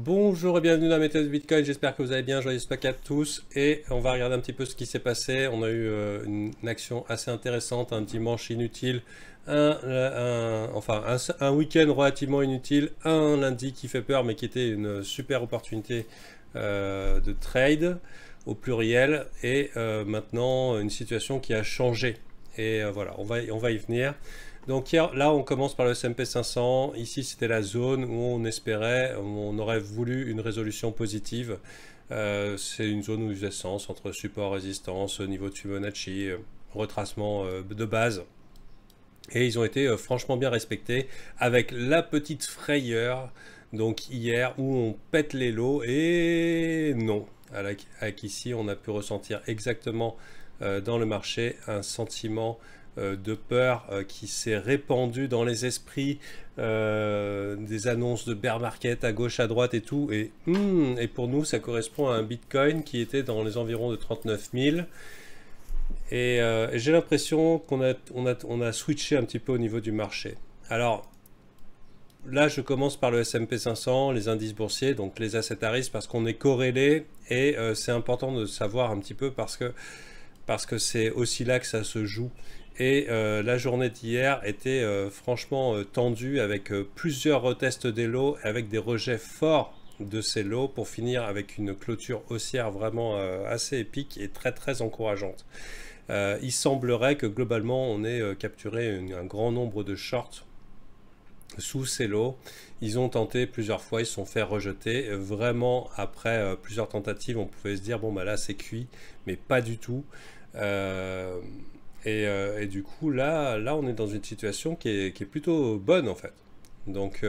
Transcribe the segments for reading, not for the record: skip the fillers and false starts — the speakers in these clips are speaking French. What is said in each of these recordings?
Bonjour et bienvenue dans la méthode Bitcoin, j'espère que vous allez bien, joyeuse Pâques à tous. Et on va regarder un petit peu ce qui s'est passé. On a eu une action assez intéressante, un dimanche inutile, un week-end relativement inutile, un lundi qui fait peur mais qui était une super opportunité de trade au pluriel. Et maintenant une situation qui a changé. Et voilà, on va y venir. Donc hier, là on commence par le S&P 500, ici c'était la zone où on espérait, où on aurait voulu une résolution positive. C'est une zone où il faisait sens entre support, résistance, niveau de Fibonacci, retracement de base. Et ils ont été franchement bien respectés avec la petite frayeur, donc hier où on pète les lots et non. Avec ici on a pu ressentir exactement dans le marché un sentiment de peur qui s'est répandu dans les esprits, des annonces de bear market à gauche, à droite et tout. Et pour nous, ça correspond à un Bitcoin qui était dans les environs de 39 000. Et j'ai l'impression qu'on a switché un petit peu au niveau du marché. Alors, là, je commence par le S&P 500, les indices boursiers, donc les assets à risque, parce qu'on est corrélé. Et c'est important de savoir un petit peu parce que c'est aussi là que ça se joue. Et la journée d'hier était franchement tendue avec plusieurs retests des lots, avec des rejets forts de ces lots pour finir avec une clôture haussière vraiment assez épique et très très encourageante. Il semblerait que globalement on ait capturé un grand nombre de shorts sous ces lots. Ils ont tenté plusieurs fois, ils se sont fait rejeter. Vraiment après plusieurs tentatives on pouvait se dire bon bah là c'est cuit, mais pas du tout. Et du coup, là, on est dans une situation qui est plutôt bonne en fait. Donc,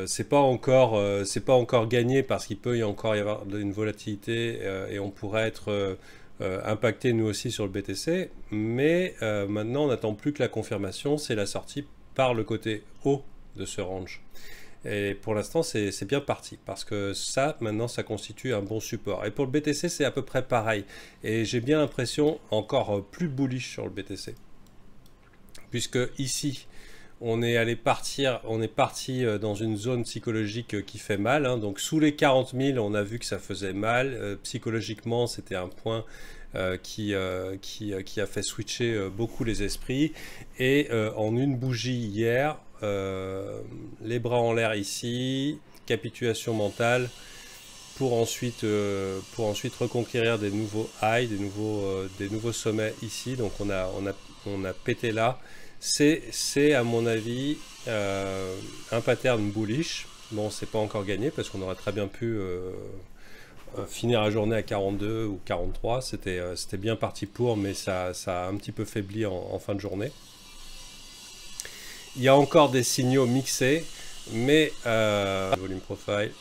c'est pas encore gagné parce qu'il peut encore y avoir une volatilité et on pourrait être impacté nous aussi sur le BTC. Mais maintenant, on n'attend plus que la confirmation, c'est la sortie par le côté haut de ce range. Et pour l'instant, c'est bien parti parce que ça, maintenant, ça constitue un bon support. Et pour le BTC, c'est à peu près pareil. Et j'ai bien l'impression encore plus bullish sur le BTC. Puisque ici, on est parti dans une zone psychologique qui fait mal. Hein. Donc sous les 40 000, on a vu que ça faisait mal. Psychologiquement, c'était un point qui a fait switcher beaucoup les esprits. Et en une bougie hier, les bras en l'air ici, capitulation mentale pour ensuite reconquérir des nouveaux highs, des nouveaux sommets ici. Donc on a pété là. C'est à mon avis un pattern bullish. Bon, c'est pas encore gagné parce qu'on aurait très bien pu finir la journée à 42 ou 43. C'était bien parti pour, mais ça a un petit peu faibli en fin de journée. Il y a encore des signaux mixés, mais volume profile,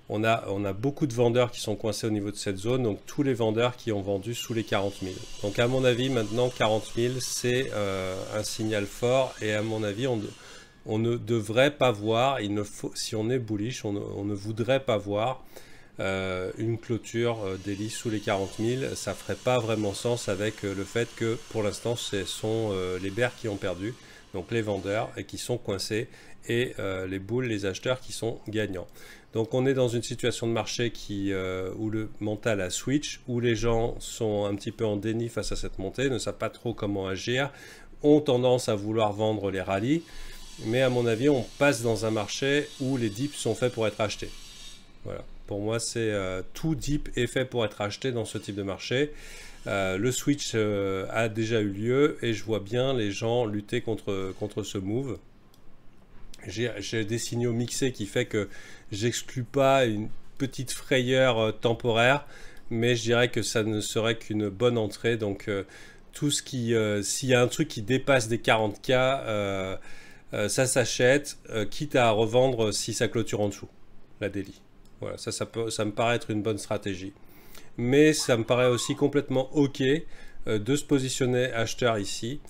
on a beaucoup de vendeurs qui sont coincés au niveau de cette zone, donc tous les vendeurs qui ont vendu sous les 40 000. Donc à mon avis, maintenant 40 000, c'est un signal fort, et à mon avis, on ne devrait pas voir, si on est bullish, on ne voudrait pas voir une clôture daily sous les 40 000. Ça ferait pas vraiment sens avec le fait que pour l'instant, ce sont les bears qui ont perdu. Donc les vendeurs et qui sont coincés et les bulls, les acheteurs qui sont gagnants. Donc on est dans une situation de marché où le mental a switch, où les gens sont un petit peu en déni face à cette montée, ne savent pas trop comment agir, ont tendance à vouloir vendre les rallyes, mais à mon avis on passe dans un marché où les dips sont faits pour être achetés. Voilà. Pour moi c'est tout dip est fait pour être acheté dans ce type de marché. Le switch a déjà eu lieu et je vois bien les gens lutter contre ce move. J'ai des signaux mixés qui fait que j'exclus pas une petite frayeur temporaire, mais je dirais que ça ne serait qu'une bonne entrée. Donc tout ce qui, s'il y a un truc qui dépasse des 40K, ça s'achète, quitte à revendre si ça clôture en dessous, la daily. Voilà, ça me paraît être une bonne stratégie. Mais ça me paraît aussi complètement ok de se positionner acheteur ici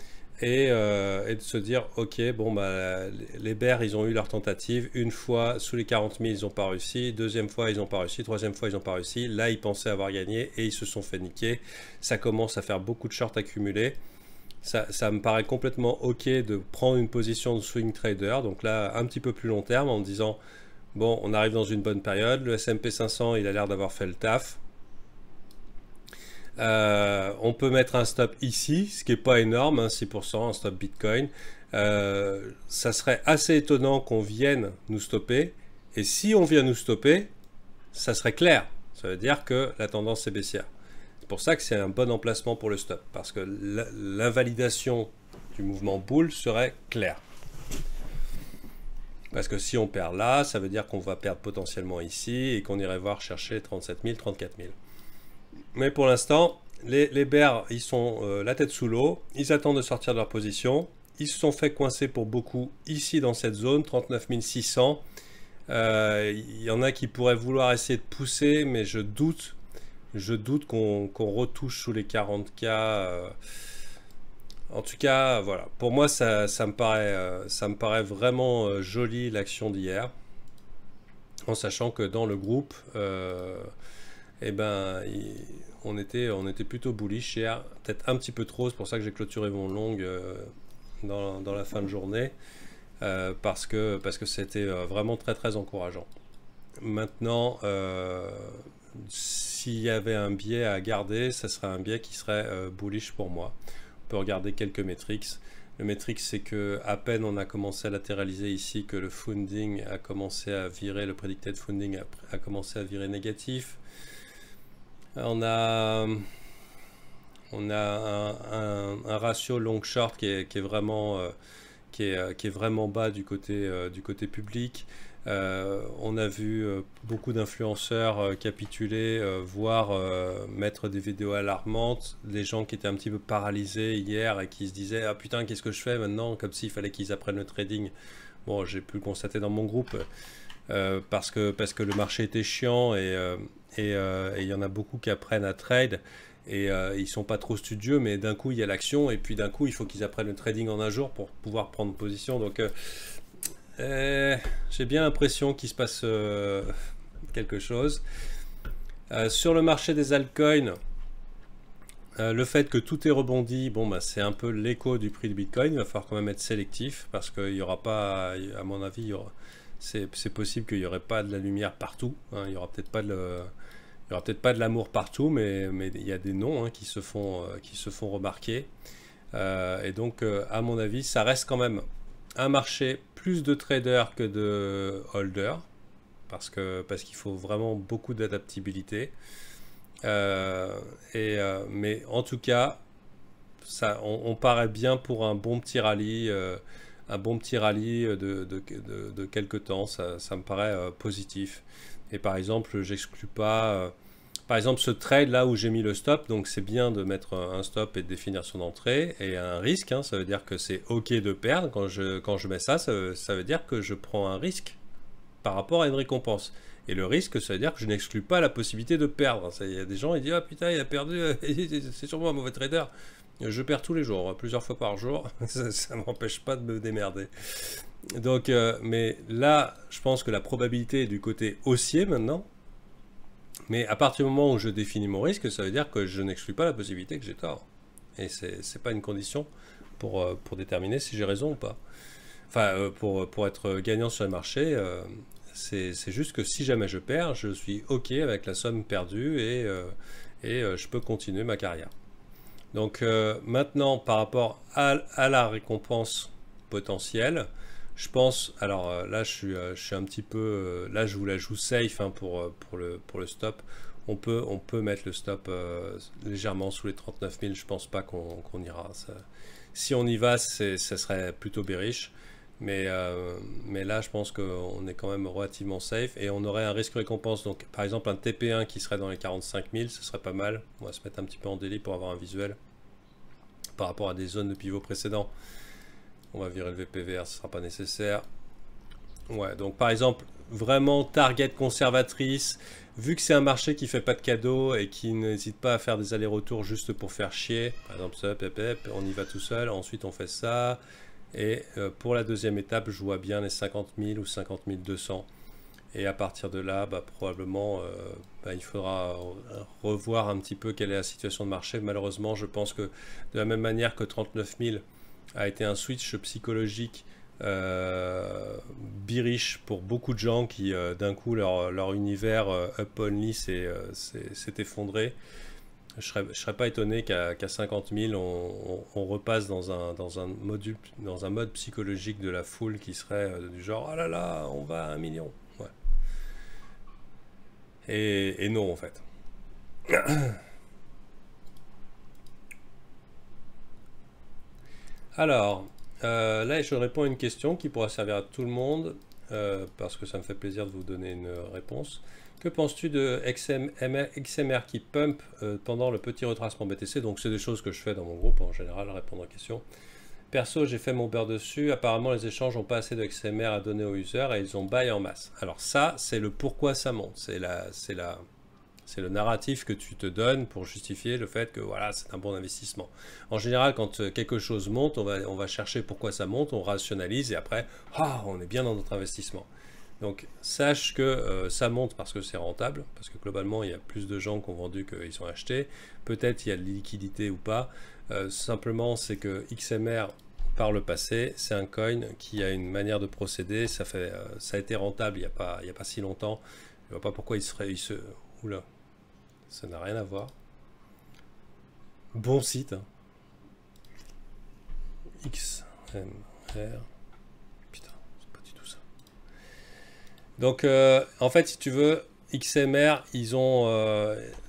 et de se dire ok, bon bah les bears ils ont eu leur tentative, une fois sous les 40 000 ils n'ont pas réussi, deuxième fois ils n'ont pas réussi, troisième fois ils n'ont pas réussi, là ils pensaient avoir gagné et ils se sont fait niquer. Ça commence à faire beaucoup de shorts accumulés. Ça me paraît complètement ok de prendre une position de swing trader, donc là un petit peu plus long terme en me disant Bon, on arrive dans une bonne période. Le S&P 500, il a l'air d'avoir fait le taf. On peut mettre un stop ici, ce qui n'est pas énorme, hein, 6%, un stop Bitcoin. Ça serait assez étonnant qu'on vienne nous stopper. Et si on vient nous stopper, ça serait clair. Ça veut dire que la tendance est baissière. C'est pour ça que c'est un bon emplacement pour le stop. Parce que l'invalidation du mouvement bull serait claire. Parce que si on perd là, ça veut dire qu'on va perdre potentiellement ici et qu'on irait voir chercher 37 000, 34 000. Mais pour l'instant, les bears, ils sont la tête sous l'eau. Ils attendent de sortir de leur position. Ils se sont fait coincer pour beaucoup ici dans cette zone, 39 600. Il y en a qui pourraient vouloir essayer de pousser, mais je doute qu'on retouche sous les 40K. En tout cas, voilà. Pour moi, ça me paraît vraiment joli l'action d'hier. En sachant que dans le groupe, eh ben, on était plutôt bullish hier. Peut-être un petit peu trop, c'est pour ça que j'ai clôturé mon long dans la fin de journée. Parce que c'était vraiment très très encourageant. Maintenant, s'il y avait un biais à garder, ça serait un biais qui serait bullish pour moi. On peut regarder quelques métriques. Le métrique, c'est que à peine on a commencé à latéraliser ici que le funding a commencé à virer, le predicted funding a commencé à virer négatif. On a un ratio long short qui est vraiment bas du côté public. On a vu beaucoup d'influenceurs capituler, voire mettre des vidéos alarmantes, des gens qui étaient un petit peu paralysés hier et qui se disaient ah putain qu'est-ce que je fais maintenant, comme s'il fallait qu'ils apprennent le trading. Bon, j'ai pu le constater dans mon groupe parce que le marché était chiant et il y en a beaucoup qui apprennent à trade. Et ils sont pas trop studieux, mais d'un coup il y a l'action et puis d'un coup il faut qu'ils apprennent le trading en un jour pour pouvoir prendre position. Donc j'ai bien l'impression qu'il se passe quelque chose. Sur le marché des altcoins, le fait que tout est rebondi, bon, bah, c'est un peu l'écho du prix du Bitcoin. Il va falloir quand même être sélectif parce qu'il n'y aura pas, à mon avis, c'est possible qu'il n'y aurait pas de la lumière partout. Hein, il n'y aura peut-être pas de l'amour partout, mais il y a des noms qui se font remarquer. Et donc, à mon avis, ça reste quand même un marché plus de traders que de holders, parce qu'il faut vraiment beaucoup d'adaptabilité. Mais en tout cas, on paraît bien pour un bon petit rallye, de quelques temps. Ça me paraît positif. Et par exemple, j'exclus pas... par exemple, ce trade là où j'ai mis le stop, donc c'est bien de mettre un stop et de définir son entrée. Et un risque, ça veut dire que c'est ok de perdre. Quand je mets ça veut dire que je prends un risque par rapport à une récompense. Et le risque, ça veut dire que je n'exclus pas la possibilité de perdre. Il y a des gens, ils disent ah putain, il a perdu, c'est sûrement un mauvais trader. Je perds tous les jours, plusieurs fois par jour. Ça ne m'empêche pas de me démerder. Donc, mais là, je pense que la probabilité est du côté haussier maintenant. Mais à partir du moment où je définis mon risque, ça veut dire que je n'exclus pas la possibilité que j'ai tort. Et c'est pas une condition pour déterminer si j'ai raison ou pas. Enfin, pour être gagnant sur le marché, c'est juste que si jamais je perds, je suis OK avec la somme perdue et je peux continuer ma carrière. Donc maintenant, par rapport à la récompense potentielle, je pense, alors là je suis un petit peu, là je vous la joue safe pour le stop. On peut mettre le stop légèrement sous les 39 000, je pense pas qu'on ira. Si on y va, ça serait plutôt bearish. Mais là, je pense qu'on est quand même relativement safe et on aurait un risque-récompense. Donc, par exemple, un TP1 qui serait dans les 45 000, ce serait pas mal. On va se mettre un petit peu en délit pour avoir un visuel par rapport à des zones de pivot précédents. On va virer le VPVR, ce ne sera pas nécessaire. Ouais, donc par exemple, vraiment target conservatrice. Vu que c'est un marché qui fait pas de cadeaux et qui n'hésite pas à faire des allers-retours juste pour faire chier. Par exemple, ça, on y va tout seul. Ensuite, on fait ça. Et pour la deuxième étape, je vois bien les 50 000 ou 50 200. Et à partir de là, probablement, il faudra revoir un petit peu quelle est la situation de marché. Malheureusement, je pense que de la même manière que 39 000 a été un switch psychologique bearish pour beaucoup de gens qui d'un coup leur univers up only s'est effondré. Je serais pas étonné qu'à 50 000 on repasse dans un mode psychologique de la foule qui serait du genre ah là là on va à 1 million. Ouais. Et non en fait. Alors, là, je réponds à une question qui pourra servir à tout le monde, parce que ça me fait plaisir de vous donner une réponse. Que penses-tu de XMR qui pump pendant le petit retracement BTC? Donc, c'est des choses que je fais dans mon groupe en général, répondre aux questions. Perso, j'ai fait mon beurre dessus. Apparemment, les échanges n'ont pas assez de XMR à donner aux users et ils ont buy en masse. Alors ça, c'est le pourquoi ça monte. C'est le narratif que tu te donnes pour justifier le fait que voilà, c'est un bon investissement. En général, quand quelque chose monte, on va chercher pourquoi ça monte, on rationalise et après, on est bien dans notre investissement. Donc, sache que ça monte parce que c'est rentable, parce que globalement, il y a plus de gens qui ont vendu qu'ils ont acheté. Peut-être il y a de liquidité ou pas. Simplement, c'est que XMR, par le passé, c'est un coin qui a une manière de procéder. Ça a été rentable il n'y a pas si longtemps. Je ne vois pas pourquoi Oula. Ça n'a rien à voir. Bon site. Hein. XMR. Putain, c'est pas du tout ça. Donc, en fait, si tu veux, XMR, ils ont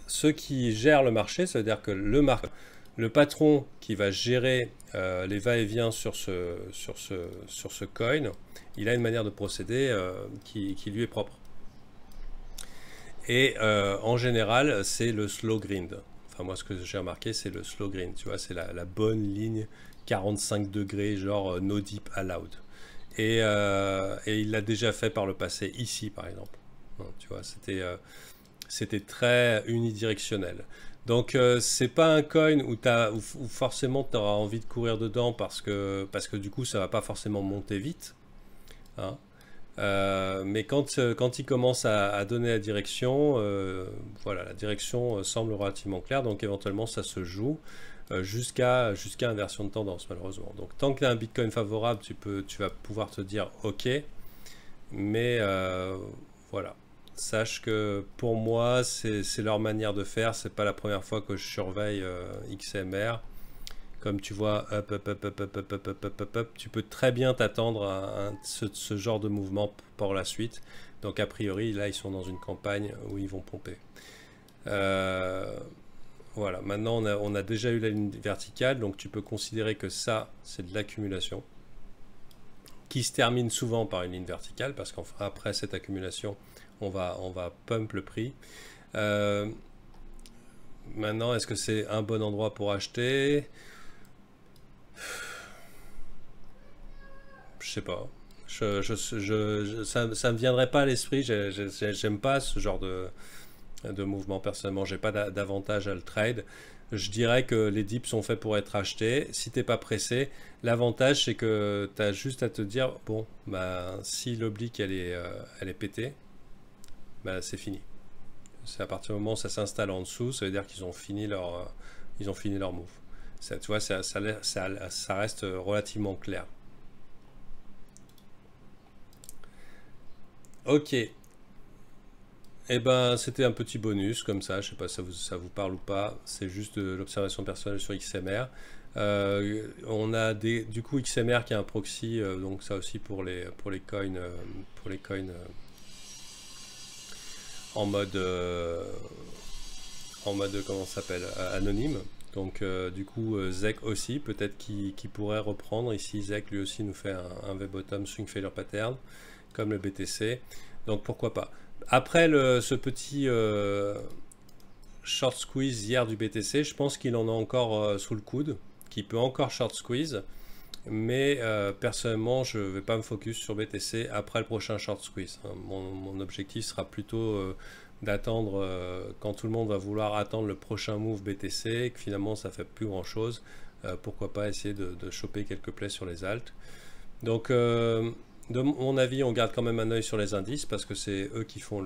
ceux qui gèrent le marché, ça veut dire que le patron qui va gérer les va-et-vient sur ce coin, il a une manière de procéder qui lui est propre. Et en général, c'est le slow grind. Enfin, moi, ce que j'ai remarqué, c'est le slow grind. Tu vois, c'est la bonne ligne 45 degrés, genre no dip allowed. Et il l'a déjà fait par le passé, ici, par exemple. Tu vois, c'était très unidirectionnel. Donc, c'est pas un coin où forcément tu auras envie de courir dedans parce que du coup, ça va pas forcément monter vite. Hein. Mais quand il commence à donner la direction, voilà, la direction semble relativement claire, donc éventuellement ça se joue jusqu'à inversion de tendance malheureusement. Donc tant que tu as un Bitcoin favorable, tu vas pouvoir te dire ok, mais voilà, sache que pour moi c'est leur manière de faire, c'est pas la première fois que je surveille XMR. Comme tu vois, tu peux très bien t'attendre à ce genre de mouvement pour la suite. Donc a priori, là, ils sont dans une campagne où ils vont pomper. Voilà, maintenant on a déjà eu la ligne verticale, donc tu peux considérer que ça, c'est de l'accumulation, qui se termine souvent par une ligne verticale, parce qu'après cette accumulation, on va pump le prix. Maintenant, est-ce que c'est un bon endroit pour acheter ? Je sais pas. Ça me viendrait pas à l'esprit. J'aime pas ce genre de mouvement personnellement. J'ai pas d'avantage à le trade. Je dirais que les dips sont faits pour être achetés. Si t'es pas pressé, l'avantage c'est que tu as juste à te dire bon, bah si l'oblique elle est pétée, bah c'est fini. C'est à partir du moment où ça s'installe en dessous, ça veut dire qu'ils ont fini leur move. Ça, tu vois, ça reste relativement clair. Ok. Eh ben, c'était un petit bonus comme ça. Je sais pas si ça vous parle ou pas. C'est juste de l'observation personnelle sur XMR. On a du coup XMR qui est un proxy, donc ça aussi pour les coins, en mode comment ça s'appelle, anonyme. Donc du coup Zek aussi, peut-être qu'il pourrait reprendre. Ici Zek lui aussi nous fait un V-bottom swing failure pattern, comme le BTC. Donc pourquoi pas. Après ce petit short squeeze hier du BTC, je pense qu'il en a encore sous le coude, qu'il peut encore short squeeze. Mais personnellement, je ne vais pas me focus sur BTC après le prochain short squeeze. Mon objectif sera plutôt d'attendre quand tout le monde va vouloir attendre le prochain move BTC et que finalement ça fait plus grand chose. Pourquoi pas essayer de choper quelques plays sur les alts. Donc de mon avis, on garde quand même un œil sur les indices parce que c'est eux qui font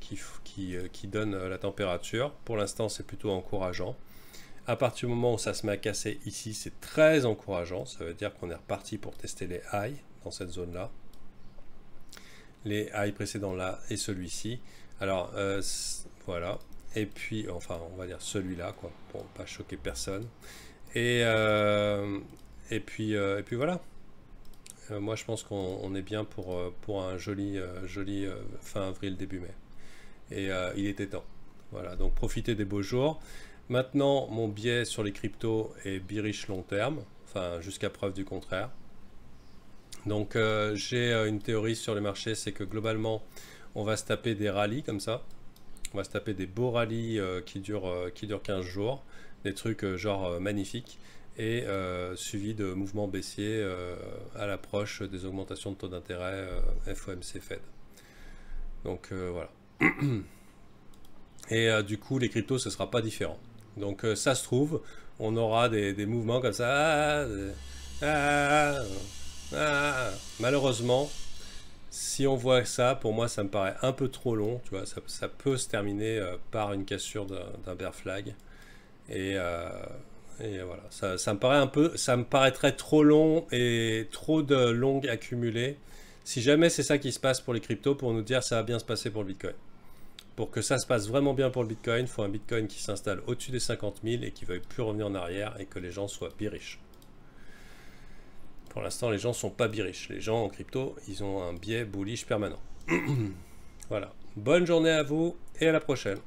qui donnent la température. Pour l'instant, c'est plutôt encourageant. À partir du moment où ça se met à casser ici, c'est très encourageant. Ça veut dire qu'on est reparti pour tester les highs. dans cette zone-là. Les highs précédents là et celui-ci. Alors, voilà. Et puis, enfin, on va dire celui-là, quoi, pour pas choquer personne. Et puis voilà. Moi, je pense qu'on est bien pour un joli fin avril, début mai. Et il était temps. Voilà, donc profitez des beaux jours. Maintenant, mon biais sur les cryptos est bearish long terme, enfin jusqu'à preuve du contraire. Donc j'ai une théorie sur les marchés, c'est que globalement, on va se taper des rallyes comme ça. On va se taper des beaux rallyes qui durent 15 jours, des trucs genre magnifiques, et suivi de mouvements baissiers à l'approche des augmentations de taux d'intérêt FOMC Fed. Donc voilà. Et du coup, les cryptos, ce ne sera pas différent. Donc ça se trouve, on aura des mouvements comme ça. Malheureusement, si on voit ça, pour moi, ça me paraît un peu trop long. Tu vois, ça peut se terminer par une cassure d'un bear flag. Et voilà, ça me paraît ça me paraîtrait trop long et trop de longues accumulées. Si jamais c'est ça qui se passe pour les cryptos, pour nous dire ça va bien se passer pour le Bitcoin. Pour que ça se passe vraiment bien pour le Bitcoin, il faut un Bitcoin qui s'installe au-dessus des 50 000 et qui ne veuille plus revenir en arrière et que les gens soient bearish. Pour l'instant, les gens ne sont pas bearish. Les gens en crypto, ils ont un biais bullish permanent. Voilà. Bonne journée à vous et à la prochaine.